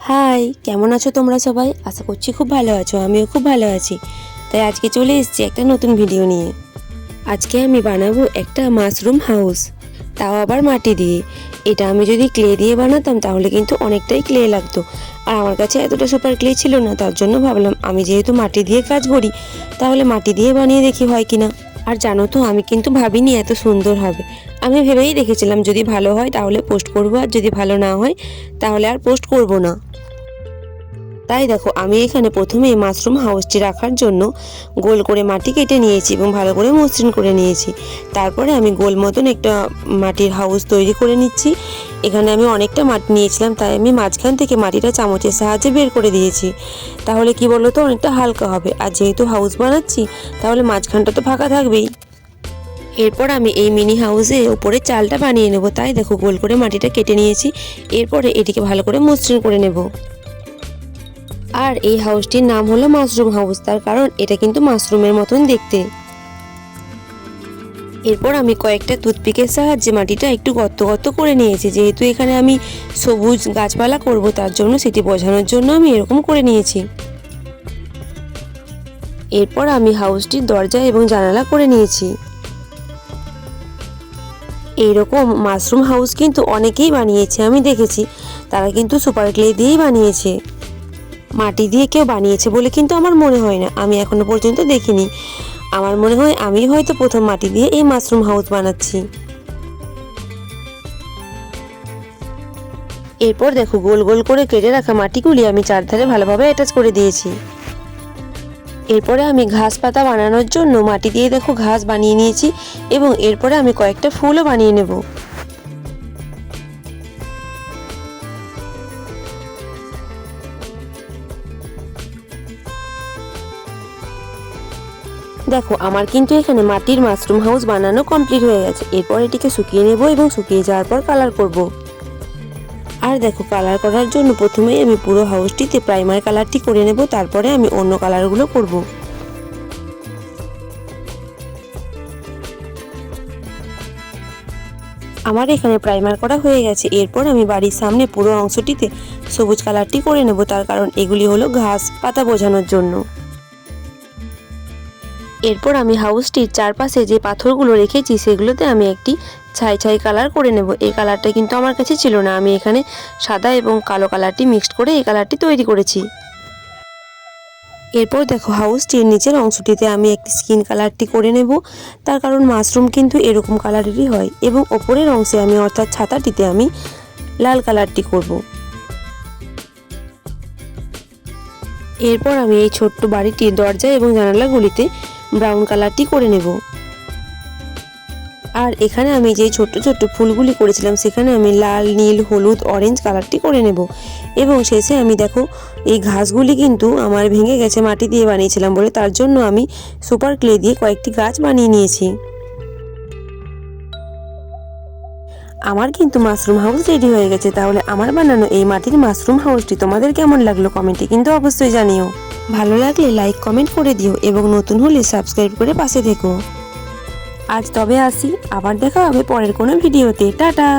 High, কেমন আছো তোমরা সবাই? আশা করছি খুব ভালো আছো। আমিও খুব ভালো আছি। তাই আজকে চলে এসেছি একটা নতুন ভিডিও নিয়ে। আজকে আমি বানাবো একটা মাশরুম হাউস, তাও আবার মাটি দিয়ে। এটা আমি যদি ক্লে দিয়ে বানাতাম তাহলে কিন্তু অনেকটাই ক্লে লাগতো, আর আমার কাছে এতটা সুপার ক্লে ছিল না। তার জন্য ভাবলাম আমি যেহেতু মাটি দিয়ে কাজ করি, তাহলে মাটি দিয়ে বানিয়ে দেখি হয় কিনা। আর জানো তো, আমি কিন্তু ভাবিনি এত সুন্দর হবে। আমি ভেবেই রেখেছিলাম যদি ভালো হয় তাহলে পোস্ট করবো, আর যদি ভালো না হয় তাহলে আর পোস্ট করব না। তাই দেখো, আমি এখানে প্রথমে মাশরুম হাউসটি রাখার জন্য গোল করে মাটি কেটে নিয়েছি এবং ভালো করে মসৃণ করে নিয়েছি। তারপরে আমি গোল মতন একটা মাটির হাউস তৈরি করে নিচ্ছি। এখানে আমি অনেকটা মাটি নিয়েছিলাম, তাই আমি মাঝখান থেকে মাটিটা চামচের সাহায্যে বের করে দিয়েছি। তাহলে কি বলো তো, অনেকটা হালকা হবে। আর যেহেতু হাউস বানাচ্ছি, তাহলে মাঝখানটা তো ফাঁকা থাকবেই। এরপর আমি এই মিনি হাউসে উপরে চালটা বানিয়ে নেব। তাই দেখো, গোল করে মাটিটা কেটে নিয়েছি। এরপরে এটিকে ভালো করে মসৃণ করে নেব। আর এই হাউসটির নাম হলো মাশরুম হাউস, তার কারণ এটা কিন্তু মাশরুমের মতন দেখতে। এরপর আমি কয়েকটা টুথপিকের সাহায্যে মাটিটা একটু গর্ত গর্ত করে নিয়েছি। যেহেতু এখানে আমি সবুজ গাছপালা করব, তার জন্য সেটি বোঝানোর জন্য আমি এরকম করে নিয়েছি। এরপর আমি হাউসটির দরজা এবং জানালা করে নিয়েছি। এইরকম মাশরুম হাউস কিন্তু অনেকেই বানিয়েছে, আমি দেখেছি। তারা কিন্তু সুপার ক্লে দিয়েই বানিয়েছে। মাটি দিয়ে কেউ বানিয়েছে বলে কিন্তু আমার মনে হয় না, আমি এখনো পর্যন্ত দেখিনি। আমার মনে হয় আমি হয়তো প্রথম মাটি দিয়ে এই মাশরুম হাউস বানাচ্ছি। এরপর দেখো, গোল গোল করে কেটে রাখা মাটিগুলি আমি চারধারে ভালোভাবে অ্যাটাচ করে দিয়েছি। এরপরে আমি ঘাস পাতা বানানোর জন্য মাটি দিয়ে দেখো ঘাস বানিয়ে নিয়েছি, এবং এরপরে আমি কয়েকটা ফুলও বানিয়ে নেব। দেখো, আমার কিন্তু এখানে মাটির মাশরুম হাউস বানানো কমপ্লিট হয়ে গেছে। এরপর এটিকে শুকিয়ে নেব এবং শুকিয়ে যাওয়ার পর কালার করব। আর দেখো, কালার করার জন্য প্রথমেই আমি পুরো হাউসটিতে প্রাইমার কালারটি করে নেব, তারপরে আমি অন্য কালারগুলো করব। আমার এখানে প্রাইমার করা হয়ে গেছে। এরপর আমি বাড়ির সামনে পুরো অংশটিতে সবুজ কালারটি করে নেব, তার কারণ এগুলি হলো ঘাস পাতা বোঝানোর জন্য। এরপর আমি হাউসটির চারপাশে যে পাথরগুলো রেখেছি সেগুলোতে আমি একটি ছাই ছাই কালার করে নেব। এই কালারটা কিন্তু আমার কাছে ছিল না, আমি এখানে সাদা এবং কালো কালারটি মিক্সড করে এই কালারটি তৈরি করেছি। এরপর দেখো, হাউসটির নিচের অংশটিতে আমি একটি স্কিন কালারটি করে নেব, তার কারণ মাশরুম কিন্তু এরকম কালারেরই হয়। এবং ওপরের অংশে আমি, অর্থাৎ ছাতাটিতে আমি লাল কালারটি করব। এরপর আমি এই ছোট্ট বাড়িটির দরজা এবং জানালাগুলিতে ব্রাউন কালারটি করে নেব। আর এখানে আমি যে ছোট্ট ছোট্ট ফুলগুলি করেছিলাম সেখানে আমি লাল, নীল, হলুদ, অরেঞ্জ কালারটি করে নেব। এবং শেষে আমি দেখো, এই ঘাসগুলি কিন্তু আমার ভেঙে গেছে মাটি দিয়ে বানিয়েছিলাম বলে, তার জন্য আমি সুপার ক্লে দিয়ে কয়েকটি গাছ বানিয়ে নিয়েছি। আমার কিন্তু মাশরুম হাউস রেডি হয়ে গেছে। তাহলে আমার বানানো এই মাটির মাশরুম হাউসটি তোমাদের কেমন লাগলো কমেন্টে কিন্তু অবশ্যই জানিও। ভালো লাগলে লাইক কমেন্ট করে দিও, এবং নতুন হলে সাবস্ক্রাইব করে পাশে থেকো। আজ তবে আসি, আবার দেখা হবে পরের কোনো ভিডিওতে। টাটা।